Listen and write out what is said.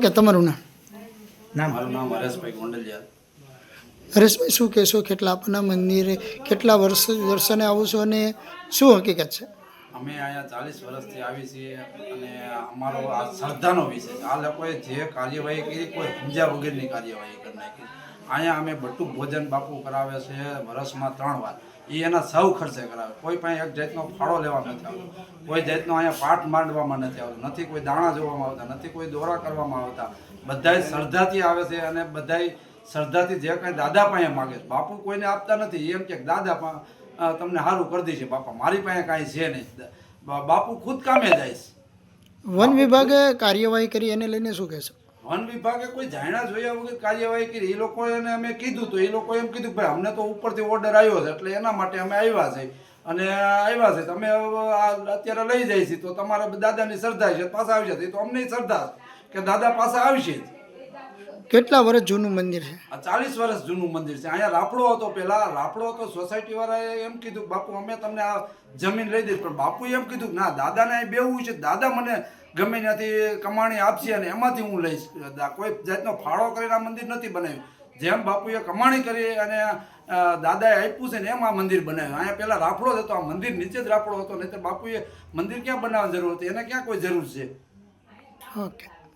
કે તમારું નામ? મારું નામ હરેશભાઈ ગોંડલિયા. હરેશભાઈ, શું કહેશો? કેટલા આપના મંદિરે કેટલા દર્શને આવો છો અને શું હકીકત છે? અમે અહીંયા 40 વર્ષથી આવી છીએ અને અમારો આ શ્રદ્ધાનો વિષય છે. આ લોકોએ જે કાર્યવાહી કરી કોઈ સમજ્યા વગરની કાર્યવાહી કરી નાખી. અહીંયા અમે બટુક ભોજન બાપુ કરાવે છે વર્ષમાં 3 વાર. એ એના સૌ ખર્ચે કરાવે. કોઈ પાસે એક જાતનો ફાળો લેવા નથી આવતો, કોઈ જાતનો અહીંયા પાઠ માંડવામાં નથી આવતો, નથી કોઈ દાણા જોવામાં આવતા, નથી કોઈ દોરા કરવામાં આવતા. બધાય શ્રદ્ધાથી આવે છે અને બધાય શ્રદ્ધાથી જે કાંઈ દાદા પાસે માગે છે. બાપુ કોઈને આપતા નથી. એમ કે દાદા તમને સારું કરી દેશે બાપા, મારી પાસે કાંઈ છે નહીં. બાપુ ખુદ કામે જાય છે. વન વિભાગે કાર્યવાહી કરી એને લઈને શું કહેશો? વન વિભાગે કોઈ જાણ્યા જોયા વગર કાર્યવાહી કરી. એ લોકોએ અમે કીધું તો એ લોકોએ એમ કીધું ભાઈ અમને તો ઉપરથી ઓર્ડર આવ્યો છે એટલે એના માટે અમે આવ્યા છે અને આવ્યા છે તમે અત્યારે લઈ જાય છે તો તમારા દાદાની શ્રદ્ધા છે પાછા આવી જશે. તો અમને શ્રદ્ધા કે દાદા પાછા આવશે જ. કેટલા વર્ષ જૂનું મંદિર છે? આ 40 વર્ષ જૂનું મંદિર છે. અહીંયા રાફડો હતો, પેલા રાફડો હતો. સોસાયટી વાળાએ એમ કીધું બાપુ અમે તમને આ જમીન લઈ દઈશ, પણ બાપુએ એમ કીધું ના, દાદાને અહીં બેવું છે, દાદા મને ગમે ત્યાંથી કમાણી આપશે અને એમાંથી હું લઈશ. કોઈ જાતનો ફાળો કરીને આ મંદિર નથી બનાવ્યું. જેમ બાપુએ કમાણી કરી અને દાદાએ આપ્યું છે ને એમ આ મંદિર બનાવ્યું. અહીંયા પેલા રાફડો જ હતો, આ મંદિર નીચે જ રાફડો હતો. નહીં તો બાપુએ મંદિર ક્યાં બનાવવાની જરૂર હતી? એને ક્યાં કોઈ જરૂર છે? ઓકે.